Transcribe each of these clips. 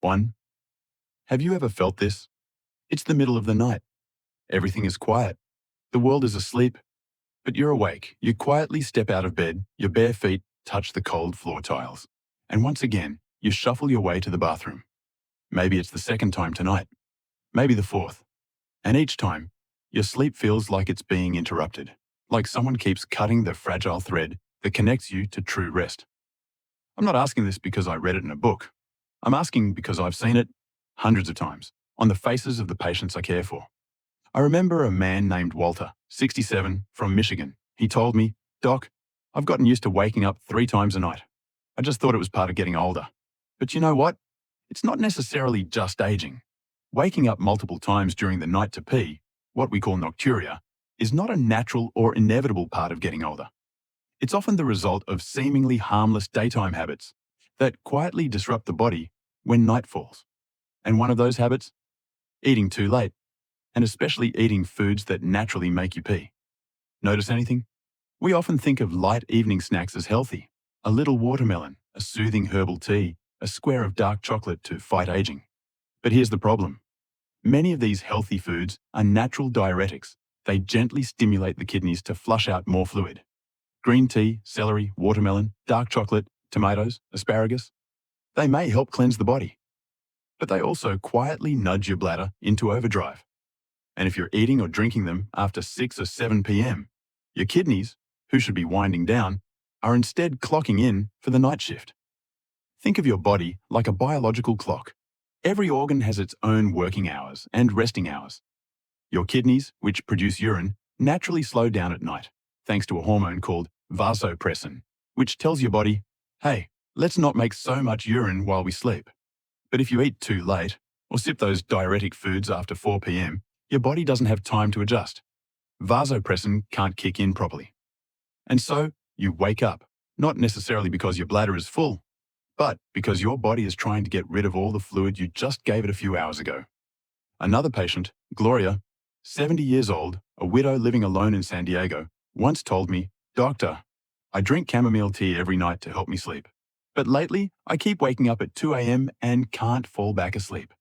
1. Have you ever felt this? It's the middle of the night. Everything is quiet. The world is asleep. But you're awake. You quietly step out of bed, your bare feet touch the cold floor tiles. And once again, you shuffle your way to the bathroom. Maybe it's the second time tonight. Maybe the fourth. And each time, your sleep feels like it's being interrupted. Like someone keeps cutting the fragile thread that connects you to true rest. I'm not asking this because I read it in a book. I'm asking because I've seen it hundreds of times on the faces of the patients I care for. I remember a man named Walter, 67, from Michigan. He told me, "Doc, I've gotten used to waking up 3 times a night. I just thought it was part of getting older. But you know what? It's not necessarily just aging. Waking up multiple times during the night to pee, what we call nocturia, is not a natural or inevitable part of getting older. It's often the result of seemingly harmless daytime habits that quietly disrupt the body when night falls. And one of those habits? Eating too late, and especially eating foods that naturally make you pee. Notice anything? We often think of light evening snacks as healthy. A little watermelon, a soothing herbal tea, a square of dark chocolate to fight aging. But here's the problem. Many of these healthy foods are natural diuretics. They gently stimulate the kidneys to flush out more fluid. Green tea, celery, watermelon, dark chocolate, tomatoes, asparagus. They may help cleanse the body, but they also quietly nudge your bladder into overdrive. And if you're eating or drinking them after 6 or 7 p.m., your kidneys, who should be winding down, are instead clocking in for the night shift. Think of your body like a biological clock. Every organ has its own working hours and resting hours. Your kidneys, which produce urine, naturally slow down at night, thanks to a hormone called vasopressin, which tells your body, hey, let's not make so much urine while we sleep. But if you eat too late, or sip those diuretic foods after 4 p.m., your body doesn't have time to adjust. Vasopressin can't kick in properly. And so, you wake up, not necessarily because your bladder is full, but because your body is trying to get rid of all the fluid you just gave it a few hours ago. Another patient, Gloria, 70 years old, a widow living alone in San Diego, once told me, "Doctor, I drink chamomile tea every night to help me sleep. But lately, I keep waking up at 2 a.m. and can't fall back asleep."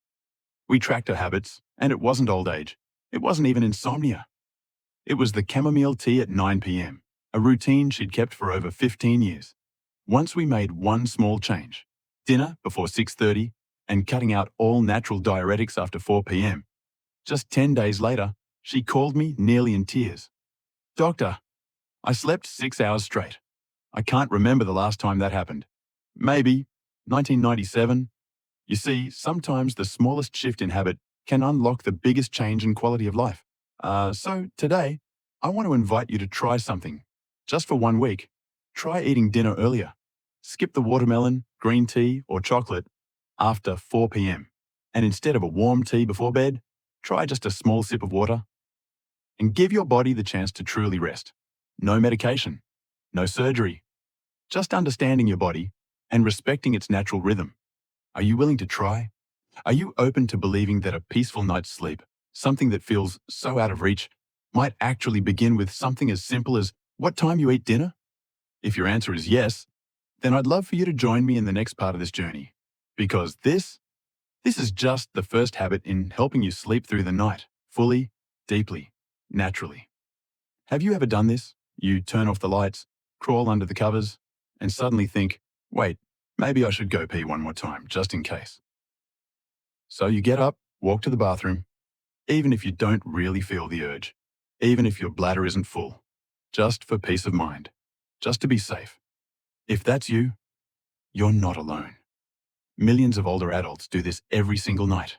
We tracked her habits, and it wasn't old age. It wasn't even insomnia. It was the chamomile tea at 9 p.m., a routine she'd kept for over 15 years. Once we made one small change, dinner before 6:30 and cutting out all natural diuretics after 4 p.m., just 10 days later, she called me nearly in tears. "Doctor, I slept 6 hours straight. I can't remember the last time that happened. Maybe 1997. You see, sometimes the smallest shift in habit can unlock the biggest change in quality of life. So today, I want to invite you to try something. Just for 1 week, try eating dinner earlier. Skip the watermelon, green tea, or chocolate after 4 p.m. And instead of a warm tea before bed, try just a small sip of water. And give your body the chance to truly rest. No medication, no surgery. Just understanding your body and respecting its natural rhythm. Are you willing to try? Are you open to believing that a peaceful night's sleep, something that feels so out of reach, might actually begin with something as simple as what time you eat dinner? If your answer is yes, then I'd love for you to join me in the next part of this journey. Because this is just the first habit in helping you sleep through the night, fully, deeply, naturally. Have you ever done this? You turn off the lights, crawl under the covers, and suddenly think, wait, maybe I should go pee one more time, just in case. So you get up, walk to the bathroom, even if you don't really feel the urge, even if your bladder isn't full, just for peace of mind, just to be safe. If that's you, you're not alone. Millions of older adults do this every single night.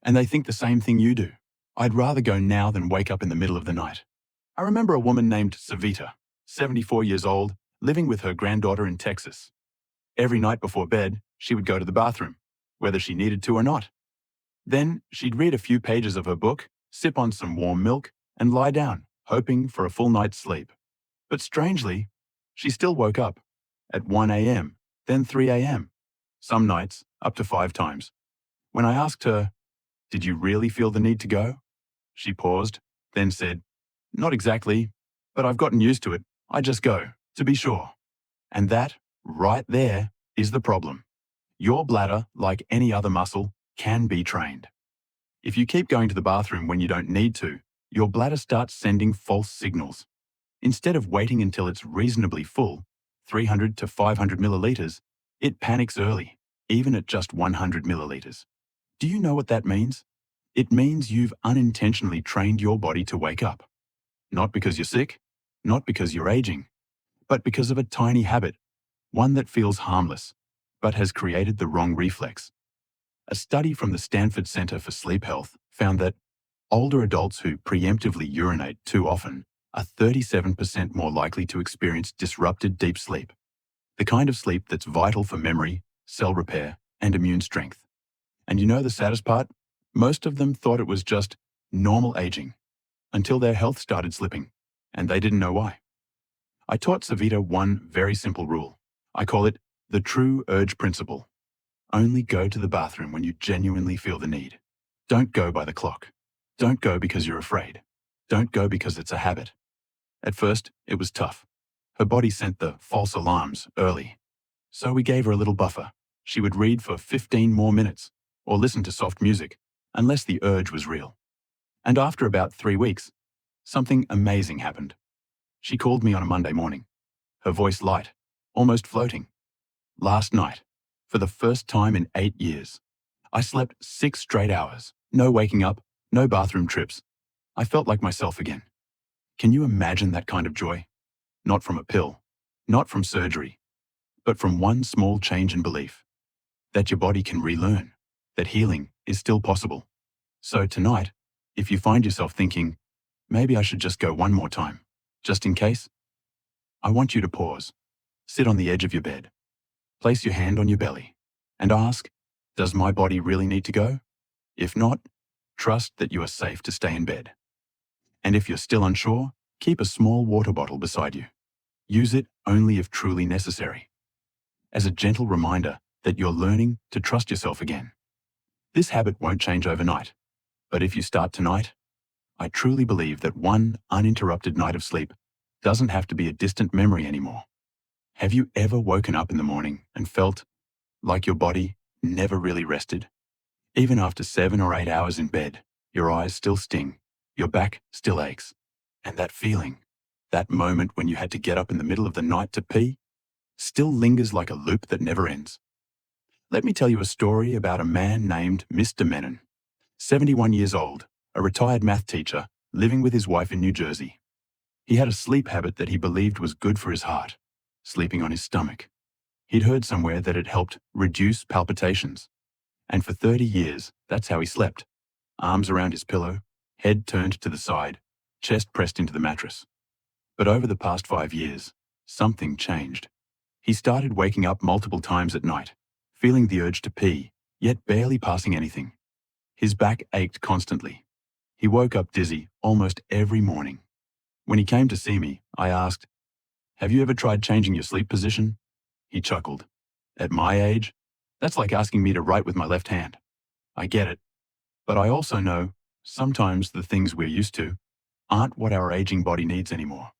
And they think the same thing you do. I'd rather go now than wake up in the middle of the night. I remember a woman named Savita, 74 years old, living with her granddaughter in Texas. Every night before bed, she would go to the bathroom, whether she needed to or not. Then she'd read a few pages of her book, sip on some warm milk, and lie down, hoping for a full night's sleep. But strangely, she still woke up at 1 a.m., then 3 a.m., some nights up to 5 times. When I asked her, "Did you really feel the need to go?" she paused, then said, "Not exactly, but I've gotten used to it. I just go, to be sure." And that, right there, is the problem. Your bladder, like any other muscle, can be trained. If you keep going to the bathroom when you don't need to, your bladder starts sending false signals. Instead of waiting until it's reasonably full, 300 to 500 milliliters, it panics early, even at just 100 milliliters. Do you know what that means? It means you've unintentionally trained your body to wake up. Not because you're sick, not because you're aging, but because of a tiny habit, one that feels harmless, but has created the wrong reflex. A study from the Stanford Center for Sleep Health found that older adults who preemptively urinate too often are 37% more likely to experience disrupted deep sleep, the kind of sleep that's vital for memory, cell repair, and immune strength. And you know the saddest part? Most of them thought it was just normal aging until their health started slipping, and they didn't know why. I taught Savita one very simple rule. I call it the true urge principle. Only go to the bathroom when you genuinely feel the need. Don't go by the clock. Don't go because you're afraid. Don't go because it's a habit. At first, it was tough. Her body sent the false alarms early. So we gave her a little buffer. She would read for 15 more minutes or listen to soft music, unless the urge was real. And after about 3 weeks, something amazing happened. She called me on a Monday morning, her voice light, almost floating. Last night, for the first time in 8 years, I slept 6 straight hours, no waking up, no bathroom trips. I felt like myself again. Can you imagine that kind of joy? Not from a pill, not from surgery, but from one small change in belief that your body can relearn, that healing is still possible. So tonight, if you find yourself thinking, maybe I should just go one more time, just in case, I want you to pause, sit on the edge of your bed, place your hand on your belly, and ask, does my body really need to go? If not, trust that you are safe to stay in bed. And if you're still unsure, keep a small water bottle beside you. Use it only if truly necessary, as a gentle reminder that you're learning to trust yourself again. This habit won't change overnight, but if you start tonight, I truly believe that one uninterrupted night of sleep doesn't have to be a distant memory anymore. Have you ever woken up in the morning and felt like your body never really rested? Even after 7 or 8 hours in bed, your eyes still sting, your back still aches, and that feeling, that moment when you had to get up in the middle of the night to pee, still lingers like a loop that never ends. Let me tell you a story about a man named Mr. Menon, 71 years old, a retired math teacher living with his wife in New Jersey. He had a sleep habit that he believed was good for his heart, sleeping on his stomach. He'd heard somewhere that it helped reduce palpitations. And for 30 years, that's how he slept. Arms around his pillow, head turned to the side, chest pressed into the mattress. But over the past 5 years, something changed. He started waking up multiple times at night, feeling the urge to pee, yet barely passing anything. His back ached constantly. He woke up dizzy almost every morning. When he came to see me, I asked, "Have you ever tried changing your sleep position?" He chuckled. "At my age, that's like asking me to write with my left hand." I get it. But I also know sometimes the things we're used to aren't what our aging body needs anymore.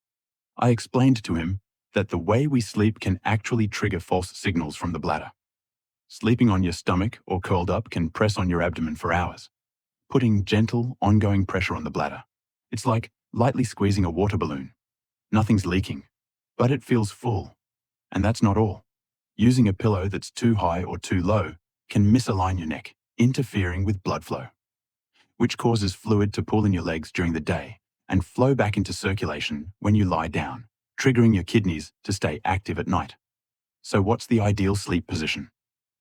I explained to him that the way we sleep can actually trigger false signals from the bladder. Sleeping on your stomach or curled up can press on your abdomen for hours, putting gentle, ongoing pressure on the bladder. It's like lightly squeezing a water balloon. Nothing's leaking, but it feels full. And that's not all. Using a pillow that's too high or too low can misalign your neck, interfering with blood flow, which causes fluid to pool in your legs during the day and flow back into circulation when you lie down, triggering your kidneys to stay active at night. So what's the ideal sleep position?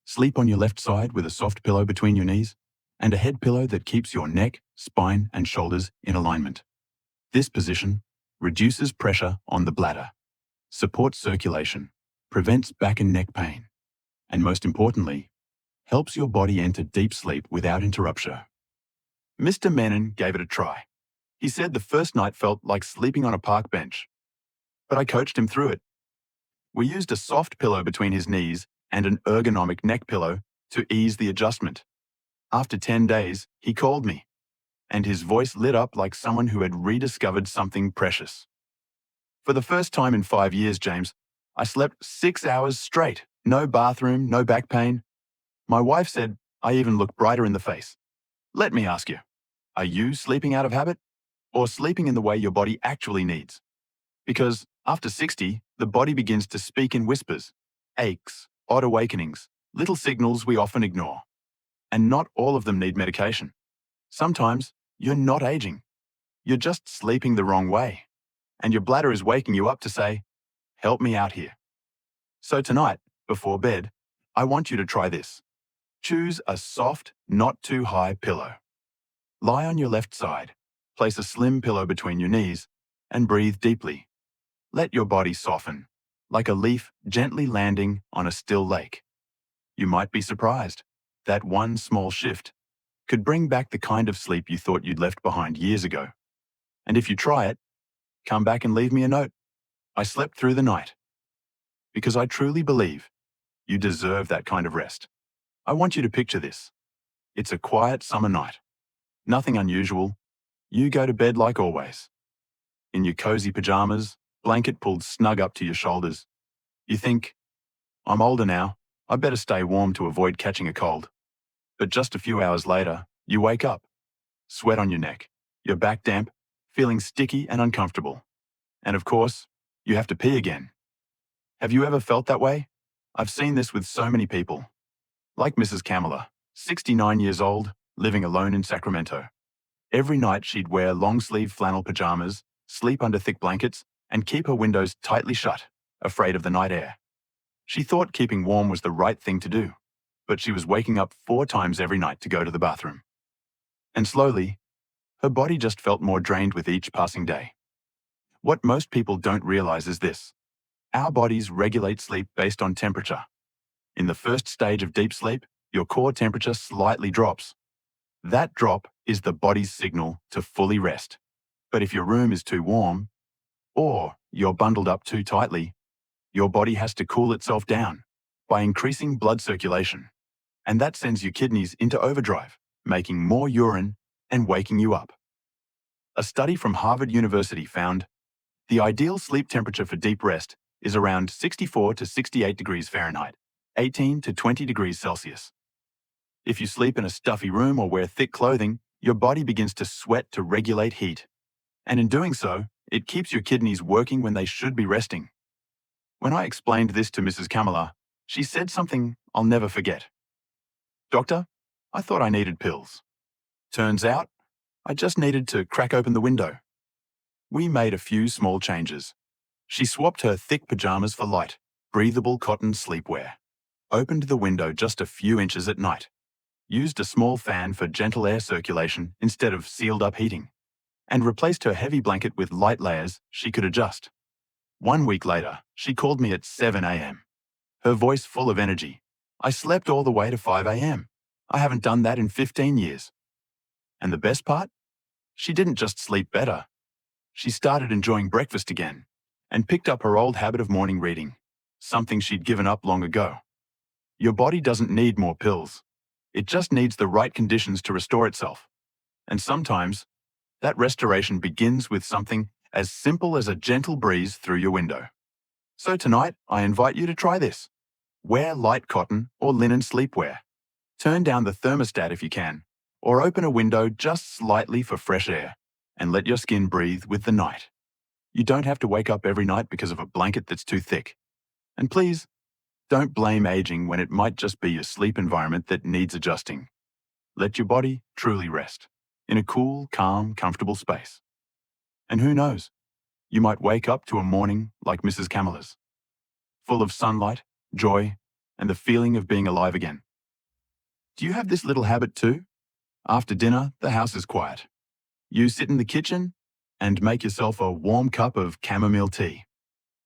Sleep on your left side with a soft pillow between your knees and a head pillow that keeps your neck, spine, and shoulders in alignment. This position reduces pressure on the bladder, supports circulation, prevents back and neck pain, and most importantly, helps your body enter deep sleep without interruption. Mr. Menon gave it a try. He said the first night felt like sleeping on a park bench, but I coached him through it. We used a soft pillow between his knees and an ergonomic neck pillow to ease the adjustment. After 10 days, he called me, and his voice lit up like someone who had rediscovered something precious. For the first time in 5 years, James, I slept 6 hours straight. No bathroom, no back pain, My wife said I even look brighter in the face. Let me ask you, are you sleeping out of habit or sleeping in the way your body actually needs? Because after 60, the body begins to speak in whispers, aches, odd awakenings, little signals we often ignore. And not all of them need medication. Sometimes you're not aging. You're just sleeping the wrong way. And your bladder is waking you up to say, help me out here. So tonight, before bed, I want you to try this. Choose a soft, not too high pillow. Lie on your left side, place a slim pillow between your knees, and breathe deeply. Let your body soften, like a leaf gently landing on a still lake. You might be surprised. That one small shift could bring back the kind of sleep you thought you'd left behind years ago. And if you try it, come back and leave me a note. I slept through the night. Because I truly believe you deserve that kind of rest. I want you to picture this. It's a quiet summer night. Nothing unusual. You go to bed like always. In your cozy pajamas, blanket pulled snug up to your shoulders. You think, I'm older now. I better stay warm to avoid catching a cold. But just a few hours later, you wake up. Sweat on your neck. Your back damp, feeling sticky and uncomfortable. And of course, you have to pee again. Have you ever felt that way? I've seen this with so many people. Like Mrs. Kamala, 69 years old, living alone in Sacramento. Every night she'd wear long-sleeve flannel pajamas, sleep under thick blankets, and keep her windows tightly shut, afraid of the night air. She thought keeping warm was the right thing to do, but she was waking up 4 times every night to go to the bathroom. And slowly, her body just felt more drained with each passing day. What most people don't realize is this. Our bodies regulate sleep based on temperature. In the first stage of deep sleep, your core temperature slightly drops. That drop is the body's signal to fully rest. But if your room is too warm, or you're bundled up too tightly, your body has to cool itself down by increasing blood circulation. And that sends your kidneys into overdrive, making more urine and waking you up. A study from Harvard University found the ideal sleep temperature for deep rest is around 64 to 68 degrees Fahrenheit, 18 to 20 degrees Celsius. If you sleep in a stuffy room or wear thick clothing, your body begins to sweat to regulate heat. And in doing so, it keeps your kidneys working when they should be resting. When I explained this to Mrs. Kamala, she said something I'll never forget. Doctor, I thought I needed pills. Turns out, I just needed to crack open the window. We made a few small changes. She swapped her thick pajamas for light, breathable cotton sleepwear, opened the window just a few inches at night, used a small fan for gentle air circulation instead of sealed-up heating, and replaced her heavy blanket with light layers she could adjust. 1 week later, she called me at 7 a.m., her voice full of energy. I slept all the way to 5 a.m. I haven't done that in 15 years. And the best part? She didn't just sleep better. She started enjoying breakfast again and picked up her old habit of morning reading, something she'd given up long ago. Your body doesn't need more pills. It just needs the right conditions to restore itself. And sometimes, that restoration begins with something as simple as a gentle breeze through your window. So tonight, I invite you to try this. Wear light cotton or linen sleepwear. Turn down the thermostat if you can, or open a window just slightly for fresh air, and let your skin breathe with the night. You don't have to wake up every night because of a blanket that's too thick. And please, don't blame aging when it might just be your sleep environment that needs adjusting. Let your body truly rest in a cool, calm, comfortable space. And who knows, you might wake up to a morning like Mrs. Kamala's, full of sunlight, joy, and the feeling of being alive again. Do you have this little habit too? After dinner, the house is quiet. You sit in the kitchen and make yourself a warm cup of chamomile tea.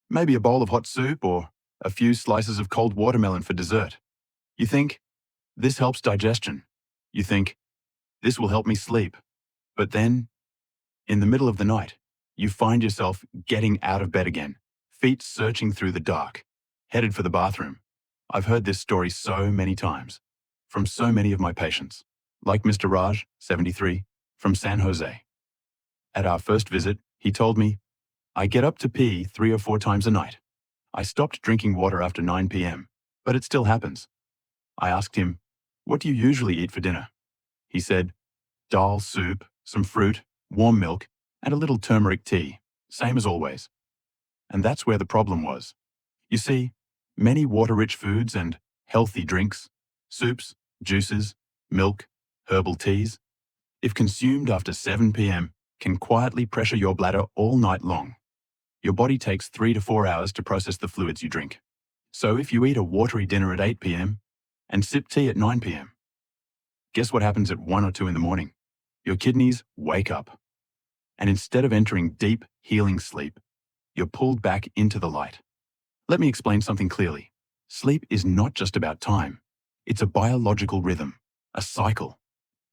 Maybe a bowl of hot soup or a few slices of cold watermelon for dessert. You think, this helps digestion. You think, this will help me sleep. But then, in the middle of the night, you find yourself getting out of bed again, feet searching through the dark, headed for the bathroom. I've heard this story so many times, from so many of my patients, like Mr. Raj, 73, from San Jose. At our first visit, he told me, I get up to pee 3 or 4 times a night. I stopped drinking water after 9 p.m., but it still happens. I asked him, "What do you usually eat for dinner?" He said, "Dal soup, some fruit, warm milk, and a little turmeric tea, same as always." And that's where the problem was. You see, many water-rich foods and healthy drinks, soups, juices, milk, herbal teas, if consumed after 7 p.m., can quietly pressure your bladder all night long. Your body takes 3 to 4 hours to process the fluids you drink. So if you eat a watery dinner at 8 p.m. and sip tea at 9 p.m., guess what happens at 1 or 2 in the morning? Your kidneys wake up. And instead of entering deep, healing sleep, you're pulled back into the light. Let me explain something clearly. Sleep is not just about time. It's a biological rhythm, a cycle.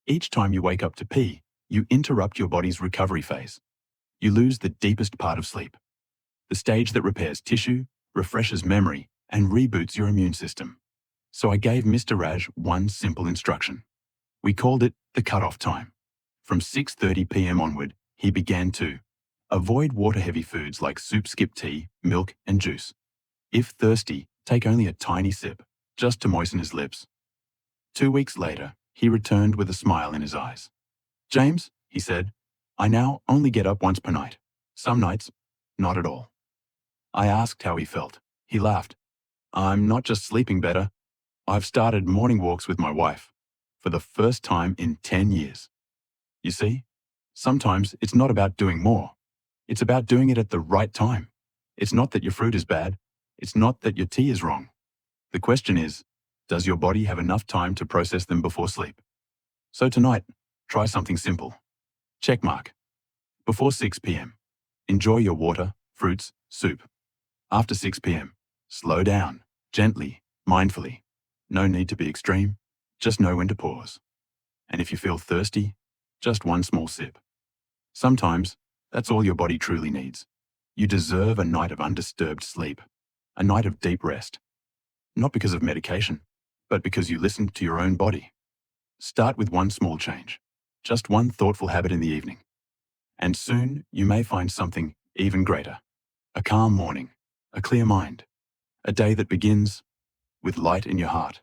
Each time you wake up to pee, you interrupt your body's recovery phase. You lose the deepest part of sleep, the stage that repairs tissue, refreshes memory, and reboots your immune system. So I gave Mr. Raj one simple instruction. We called it the cutoff time. From 6:30 p.m. onward, he began to avoid water-heavy foods like soup, skip tea, milk, and juice. If thirsty, take only a tiny sip, just to moisten his lips. 2 weeks later, he returned with a smile in his eyes. "James," he said, "I now only get up once per night. Some nights, not at all." I asked how he felt. He laughed. "I'm not just sleeping better. I've started morning walks with my wife for the first time in 10 years. You see, sometimes it's not about doing more. It's about doing it at the right time. It's not that your fruit is bad. It's not that your tea is wrong. The question is, does your body have enough time to process them before sleep? So tonight, try something simple. Checkmark. Before 6 p.m., enjoy your water, fruits, soup. After 6 p.m., slow down, gently, mindfully. No need to be extreme. Just know when to pause. And if you feel thirsty, just one small sip. Sometimes, that's all your body truly needs. You deserve a night of undisturbed sleep, a night of deep rest. Not because of medication, but because you listened to your own body. Start with one small change, just one thoughtful habit in the evening. And soon, you may find something even greater. A calm morning, a clear mind, a day that begins with light in your heart.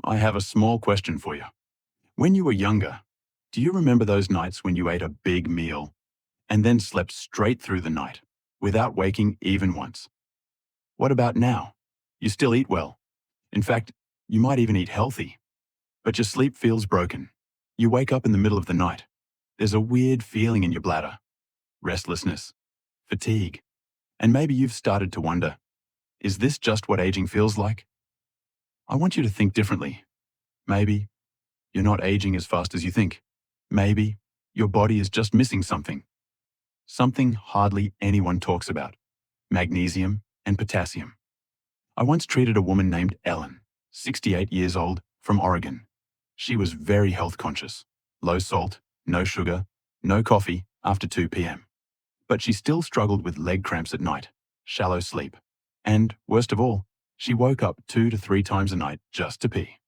I have a small question for you. When you were younger, do you remember those nights when you ate a big meal and then slept straight through the night without waking even once? What about now? You still eat well. In fact, you might even eat healthy, but your sleep feels broken. You wake up in the middle of the night. There's a weird feeling in your bladder, restlessness, fatigue, and maybe you've started to wonder, is this just what aging feels like? I want you to think differently. Maybe you're not aging as fast as you think. Maybe your body is just missing something. Something hardly anyone talks about: magnesium and potassium. I once treated a woman named Ellen, 68 years old, from Oregon. She was very health conscious. Low salt, no sugar, no coffee after 2 p.m. But she still struggled with leg cramps at night, shallow sleep, and, worst of all, she woke up 2 to 3 times a night just to pee.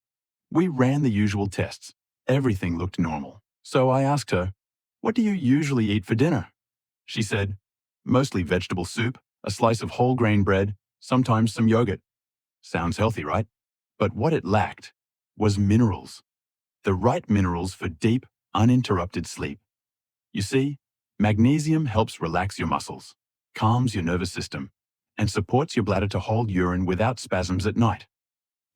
We ran the usual tests. Everything looked normal. So I asked her, "What do you usually eat for dinner?" She said, "Mostly vegetable soup, a slice of whole grain bread, sometimes some yogurt." Sounds healthy, right? But what it lacked was minerals. The right minerals for deep, uninterrupted sleep. You see, magnesium helps relax your muscles, calms your nervous system, and supports your bladder to hold urine without spasms at night.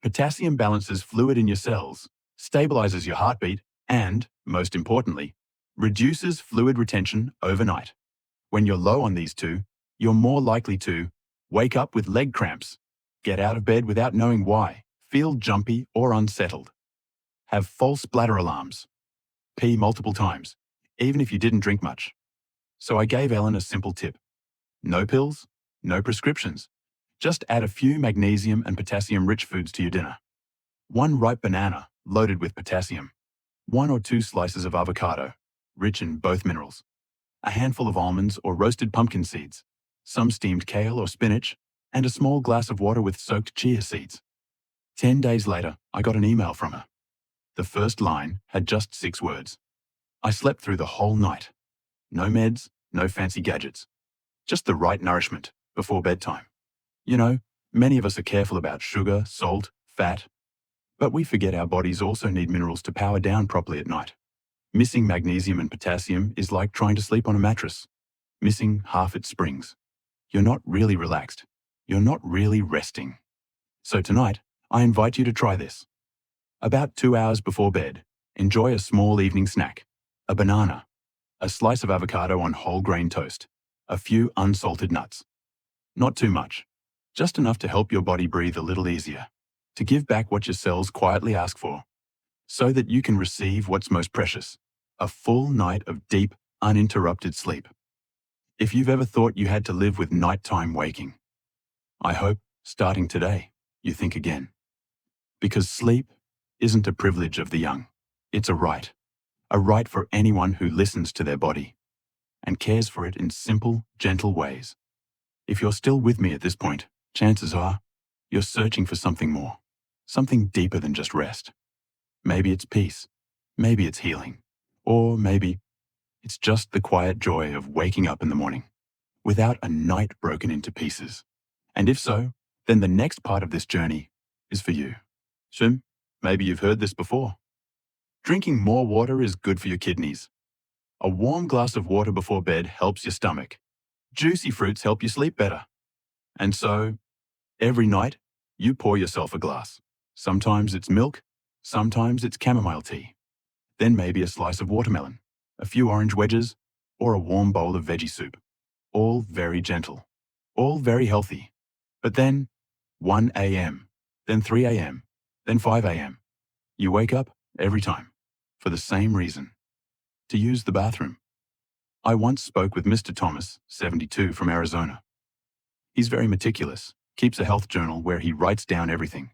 Potassium balances fluid in your cells, stabilizes your heartbeat, and, most importantly, reduces fluid retention overnight. When you're low on these two, you're more likely to wake up with leg cramps, get out of bed without knowing why, feel jumpy or unsettled, have false bladder alarms, pee multiple times, even if you didn't drink much. So I gave Ellen a simple tip. No pills, no prescriptions. Just add a few magnesium and potassium-rich foods to your dinner. One ripe banana, loaded with potassium. 1 or 2 slices of avocado, rich in both minerals. A handful of almonds or roasted pumpkin seeds. Some steamed kale or spinach, and a small glass of water with soaked chia seeds. 10 days later, I got an email from her. The first line had just 6 words. I slept through the whole night. No meds, no fancy gadgets. Just the right nourishment before bedtime. You know, many of us are careful about sugar, salt, fat. But we forget our bodies also need minerals to power down properly at night. Missing magnesium and potassium is like trying to sleep on a mattress, missing half its springs. You're not really relaxed. You're not really resting. So tonight, I invite you to try this. About 2 hours before bed, enjoy a small evening snack, a banana, a slice of avocado on whole grain toast, a few unsalted nuts. Not too much, just enough to help your body breathe a little easier, to give back what your cells quietly ask for, so that you can receive what's most precious, a full night of deep, uninterrupted sleep. If you've ever thought you had to live with nighttime waking, I hope, starting today, you think again. Because sleep isn't a privilege of the young. It's a right for anyone who listens to their body and cares for it in simple, gentle ways. If you're still with me at this point, chances are you're searching for something more, something deeper than just rest. Maybe it's peace, maybe it's healing, or maybe it's just the quiet joy of waking up in the morning without a night broken into pieces. And if so, then the next part of this journey is for you. Maybe you've heard this before. Drinking more water is good for your kidneys. A warm glass of water before bed helps your stomach. Juicy fruits help you sleep better. And so, every night, you pour yourself a glass. Sometimes it's milk, sometimes it's chamomile tea. Then maybe a slice of watermelon, a few orange wedges, or a warm bowl of veggie soup. All very gentle, all very healthy. But then, 1 a.m., then 3 a.m., then 5 a.m. You wake up every time, for the same reason, to use the bathroom. I once spoke with Mr. Thomas, 72, from Arizona. He's very meticulous, keeps a health journal where he writes down everything: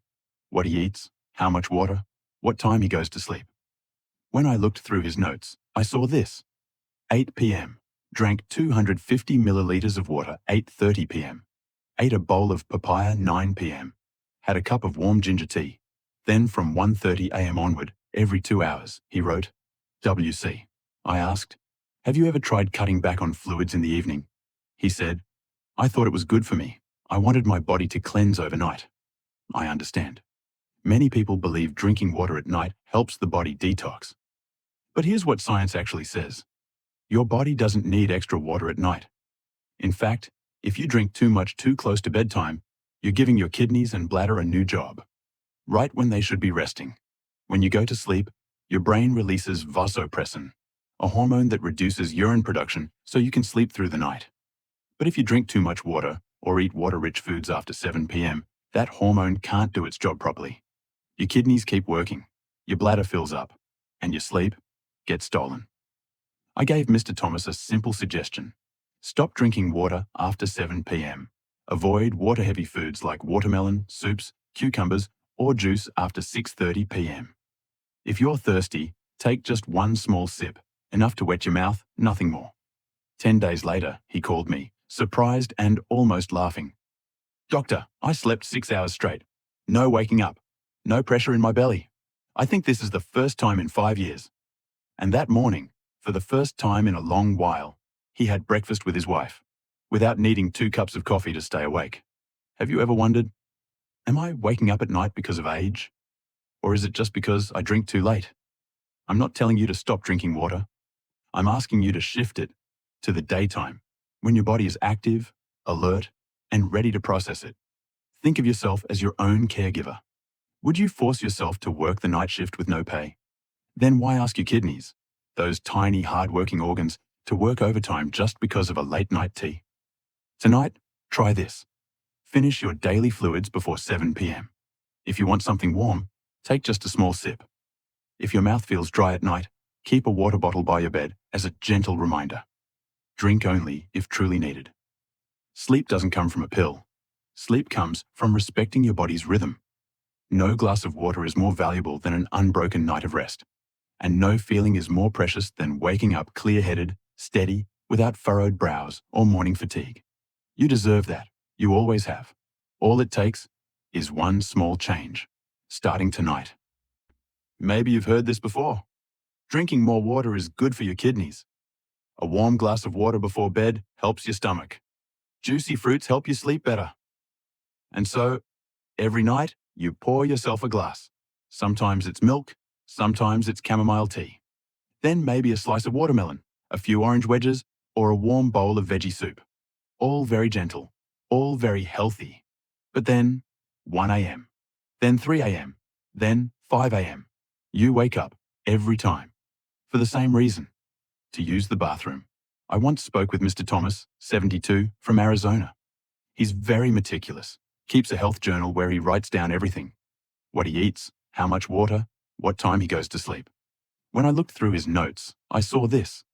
what he eats, how much water, what time he goes to sleep. When I looked through his notes, I saw this: 8 p.m., drank 250 milliliters of water 8:30 p.m., ate a bowl of papaya 9 p.m., had a cup of warm ginger tea. Then from 1:30 a.m. onward, every 2 hours, he wrote, WC. I asked, have you ever tried cutting back on fluids in the evening? He said, I thought it was good for me. I wanted my body to cleanse overnight. I understand. Many people believe drinking water at night helps the body detox. But here's what science actually says. Your body doesn't need extra water at night. In fact, if you drink too much too close to bedtime, you're giving your kidneys and bladder a new job. Right when they should be resting. When you go to sleep, your brain releases vasopressin, a hormone that reduces urine production so you can sleep through the night. But if you drink too much water or eat water-rich foods after 7 p.m., that hormone can't do its job properly. Your kidneys keep working, your bladder fills up, and your sleep gets stolen. I gave Mr. Thomas a simple suggestion. Stop drinking water after 7 p.m. Avoid water-heavy foods like watermelon, soups, cucumbers, or juice after 6:30 p.m. If you're thirsty, take just one small sip, enough to wet your mouth, nothing more. 10 days later, he called me, surprised and almost laughing. Doctor, I slept 6 hours straight. No waking up. No pressure in my belly. I think this is the first time in 5 years. And that morning, for the first time in a long while, he had breakfast with his wife, without needing 2 cups of coffee to stay awake. Have you ever wondered, am I waking up at night because of age? Or is it just because I drink too late? I'm not telling you to stop drinking water. I'm asking you to shift it to the daytime, when your body is active, alert, and ready to process it. Think of yourself as your own caregiver. Would you force yourself to work the night shift with no pay? Then why ask your kidneys, those tiny, hard-working organs, to work overtime just because of a late-night tea? Tonight, try this. Finish your daily fluids before 7 p.m. If you want something warm, take just a small sip. If your mouth feels dry at night, keep a water bottle by your bed as a gentle reminder. Drink only if truly needed. Sleep doesn't come from a pill. Sleep comes from respecting your body's rhythm. No glass of water is more valuable than an unbroken night of rest. And no feeling is more precious than waking up clear-headed, steady, without furrowed brows or morning fatigue. You deserve that. You always have. All it takes is one small change, starting tonight. Maybe you've heard this before. Drinking more water is good for your kidneys. A warm glass of water before bed helps your stomach. Juicy fruits help you sleep better. And so, every night, you pour yourself a glass. Sometimes it's milk, sometimes it's chamomile tea. Then maybe a slice of watermelon, a few orange wedges, or a warm bowl of veggie soup. All very gentle, all very healthy. But then 1 a.m., then 3 a.m., then 5 a.m. You wake up every time for the same reason, to use the bathroom. I once spoke with Mr. Thomas, 72, from Arizona. He's very meticulous, keeps a health journal where he writes down everything: what he eats, how much water, what time he goes to sleep. When I looked through his notes, I saw this: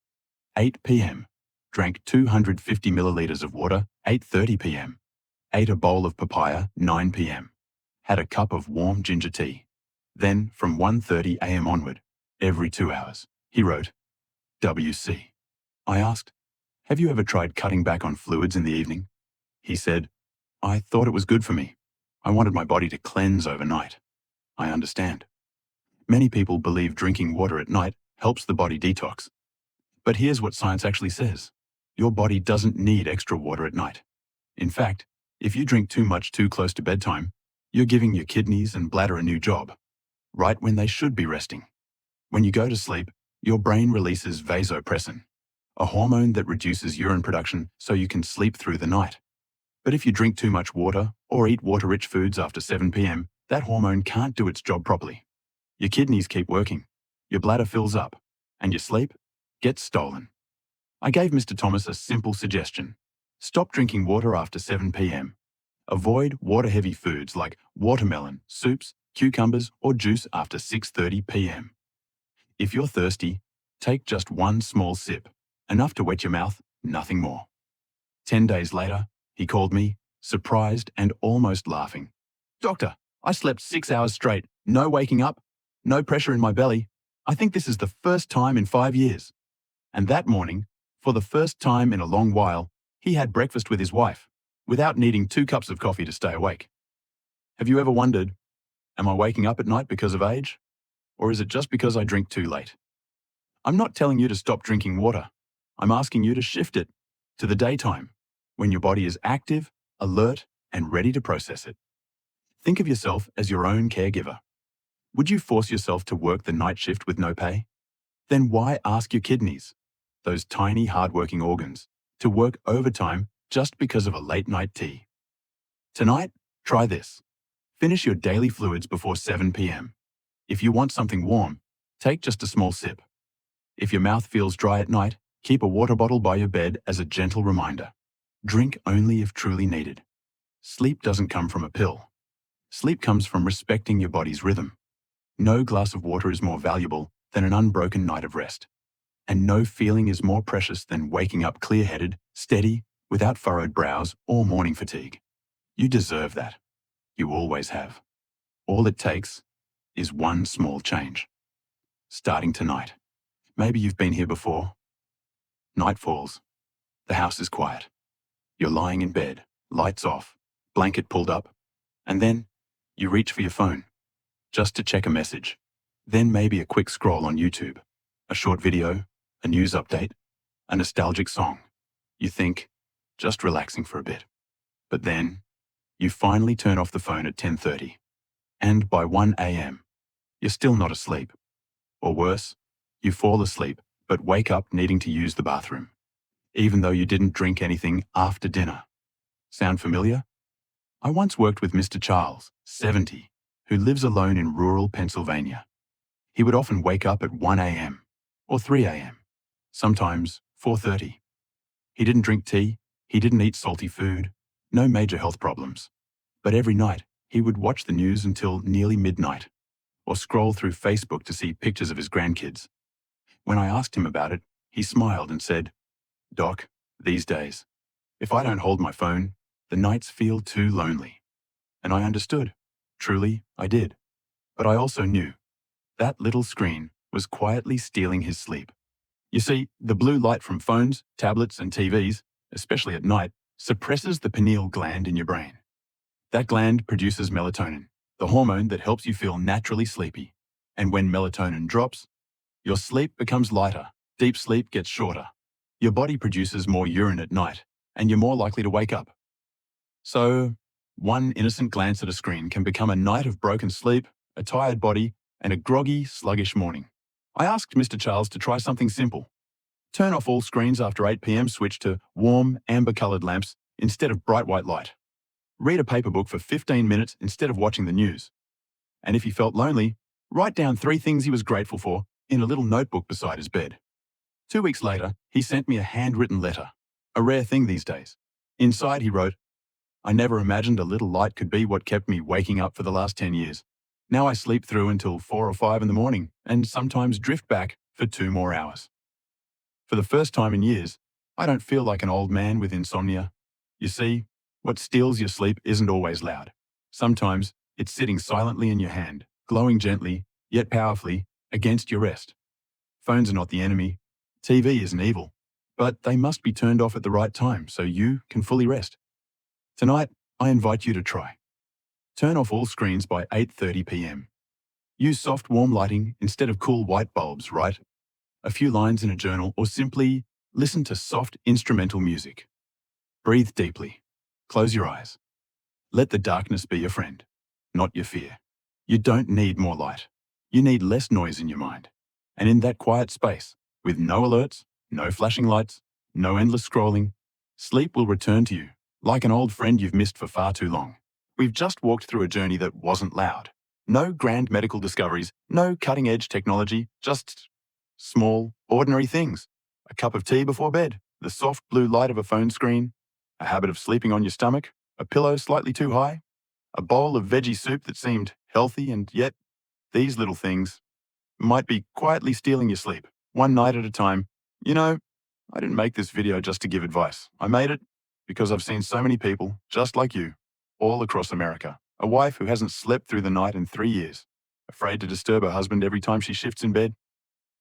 8 p.m., drank 250 milliliters of water, 8:30 p.m., ate a bowl of papaya, 9 p.m., had a cup of warm ginger tea. Then, from 1:30 a.m. onward, every 2 hours, he wrote, WC. I asked, have you ever tried cutting back on fluids in the evening? He said, I thought it was good for me. I wanted my body to cleanse overnight. I understand. Many people believe drinking water at night helps the body detox. But here's what science actually says. Your body doesn't need extra water at night. In fact, if you drink too much too close to bedtime, you're giving your kidneys and bladder a new job, right when they should be resting. When you go to sleep, your brain releases vasopressin, a hormone that reduces urine production so you can sleep through the night. But if you drink too much water or eat water-rich foods after 7 p.m., that hormone can't do its job properly. Your kidneys keep working, your bladder fills up, and your sleep gets stolen. I gave Mr. Thomas a simple suggestion. Stop drinking water after 7 p.m. Avoid water-heavy foods like watermelon, soups, cucumbers, or juice after 6:30 p.m. If you're thirsty, take just one small sip, enough to wet your mouth, nothing more. 10 days later, he called me, surprised and almost laughing. Doctor, I slept 6 hours straight, no waking up, no pressure in my belly. I think this is the first time in 5 years. And that morning, for the first time in a long while, he had breakfast with his wife, without needing 2 cups of coffee to stay awake. Have you ever wondered, am I waking up at night because of age? Or is it just because I drink too late? I'm not telling you to stop drinking water. I'm asking you to shift it to the daytime, when your body is active, alert, and ready to process it. Think of yourself as your own caregiver. Would you force yourself to work the night shift with no pay? Then why ask your kidneys, those tiny, hard-working organs, to work overtime just because of a late-night tea? Tonight, try this. Finish your daily fluids before 7 p.m. If you want something warm, take just a small sip. If your mouth feels dry at night, keep a water bottle by your bed as a gentle reminder. Drink only if truly needed. Sleep doesn't come from a pill. Sleep comes from respecting your body's rhythm. No glass of water is more valuable than an unbroken night of rest. And no feeling is more precious than waking up clear-headed, steady, without furrowed brows or morning fatigue. You deserve that. You always have. All it takes is one small change. Starting tonight. Maybe you've been here before. Night falls. The house is quiet. You're lying in bed, lights off, blanket pulled up, and then you reach for your phone, just to check a message. Then maybe a quick scroll on YouTube, a short video, a news update, a nostalgic song. You think, just relaxing for a bit. But then, you finally turn off the phone at 10:30. And by 1 a.m., you're still not asleep. Or worse, you fall asleep, but wake up needing to use the bathroom, even though you didn't drink anything after dinner. Sound familiar? I once worked with Mr. Charles, 70, who lives alone in rural Pennsylvania. He would often wake up at 1 a.m. or 3 a.m., sometimes 4:30. He didn't drink tea, he didn't eat salty food, no major health problems. But every night, he would watch the news until nearly midnight, or scroll through Facebook to see pictures of his grandkids. When I asked him about it, he smiled and said, Doc, these days, if I don't hold my phone, the nights feel too lonely. And I understood. Truly, I did. But I also knew that little screen was quietly stealing his sleep. You see, the blue light from phones, tablets, and TVs, especially at night, suppresses the pineal gland in your brain. That gland produces melatonin, the hormone that helps you feel naturally sleepy. And when melatonin drops, your sleep becomes lighter, deep sleep gets shorter. Your body produces more urine at night, and you're more likely to wake up. So, one innocent glance at a screen can become a night of broken sleep a tired body, and a groggy, sluggish morning. I asked Mr. Charles to try something simple. Turn off all screens after 8 p.m. Switch to warm, amber-colored lamps instead of bright white light. Read a paper book for 15 minutes instead of watching the news. And if he felt lonely, write down 3 things he was grateful for in a little notebook beside his bed. 2 weeks later, he sent me a handwritten letter, a rare thing these days. Inside he wrote, "I never imagined a little light could be what kept me waking up for the last 10 years. Now I sleep through until 4 or 5 in the morning and sometimes drift back for 2 more hours. For the first time in years, I don't feel like an old man with insomnia. You see, what steals your sleep isn't always loud. Sometimes it's sitting silently in your hand, glowing gently, yet powerfully, against your rest. Phones are not the enemy. TV isn't evil. But they must be turned off at the right time so you can fully rest. Tonight, I invite you to try. Turn off all screens by 8:30 p.m. Use soft, warm lighting instead of cool white bulbs, right? A few lines in a journal, or simply listen to soft instrumental music. Breathe deeply. Close your eyes. Let the darkness be your friend, not your fear. You don't need more light. You need less noise in your mind. And in that quiet space, with no alerts, no flashing lights, no endless scrolling, sleep will return to you, like an old friend you've missed for far too long. We've just walked through a journey that wasn't loud. No grand medical discoveries, no cutting-edge technology, just small, ordinary things. A cup of tea before bed, the soft blue light of a phone screen, a habit of sleeping on your stomach, a pillow slightly too high, a bowl of veggie soup that seemed healthy, and yet these little things might be quietly stealing your sleep, one night at a time. You know, I didn't make this video just to give advice. I made it because I've seen so many people, just like you, all across America. A wife who hasn't slept through the night in 3 years, afraid to disturb her husband every time she shifts in bed.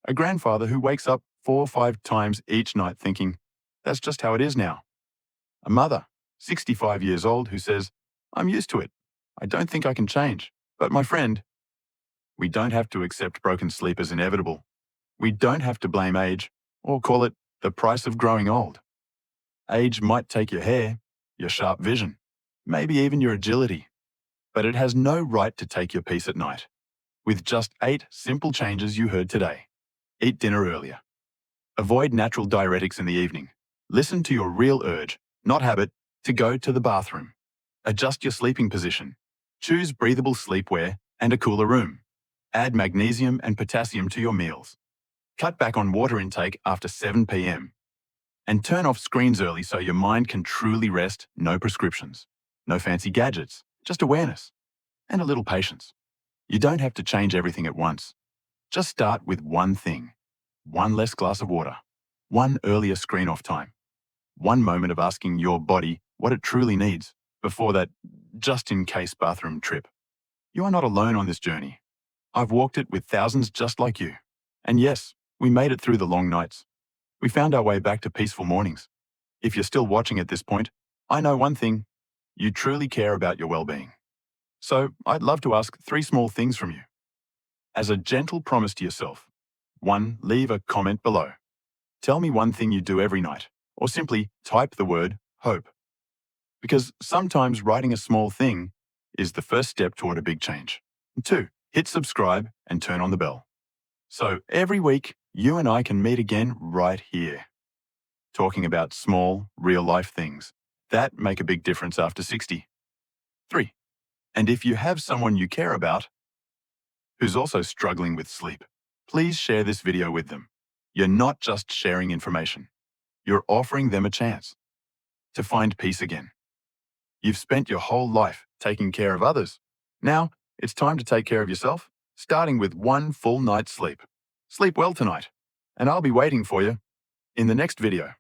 A grandfather who wakes up 4 or 5 times each night thinking, that's just how it is now. A mother, 65 years old, who says, I'm used to it. I don't think I can change. But my friend, we don't have to accept broken sleep as inevitable. We don't have to blame age or call it the price of growing old. Age might take your hair, your sharp vision, maybe even your agility, but it has no right to take your peace at night. With just 8 simple changes you heard today. Eat dinner earlier. Avoid natural diuretics in the evening. Listen to your real urge, not habit, to go to the bathroom. Adjust your sleeping position. Choose breathable sleepwear and a cooler room. Add magnesium and potassium to your meals. Cut back on water intake after 7 p.m. And turn off screens early so your mind can truly rest. No prescriptions. No fancy gadgets. Just awareness. And a little patience. You don't have to change everything at once. Just start with one thing. One less glass of water. One earlier screen off time. One moment of asking your body what it truly needs before that just-in-case bathroom trip. You are not alone on this journey. I've walked it with thousands just like you. And yes, we made it through the long nights. We found our way back to peaceful mornings. If you're still watching at this point, I know one thing. You truly care about your well-being. So I'd love to ask 3 small things from you. As a gentle promise to yourself. 1, leave a comment below. Tell me one thing you do every night, or simply type the word hope. Because sometimes writing a small thing is the first step toward a big change. 2, hit subscribe and turn on the bell. So every week, you and I can meet again right here, talking about small, real-life things that make a big difference after 60. 3, and if you have someone you care about who's also struggling with sleep, please share this video with them. You're not just sharing information. You're offering them a chance to find peace again. You've spent your whole life taking care of others. Now, it's time to take care of yourself, starting with 1 full night's sleep. Sleep well tonight, and I'll be waiting for you in the next video.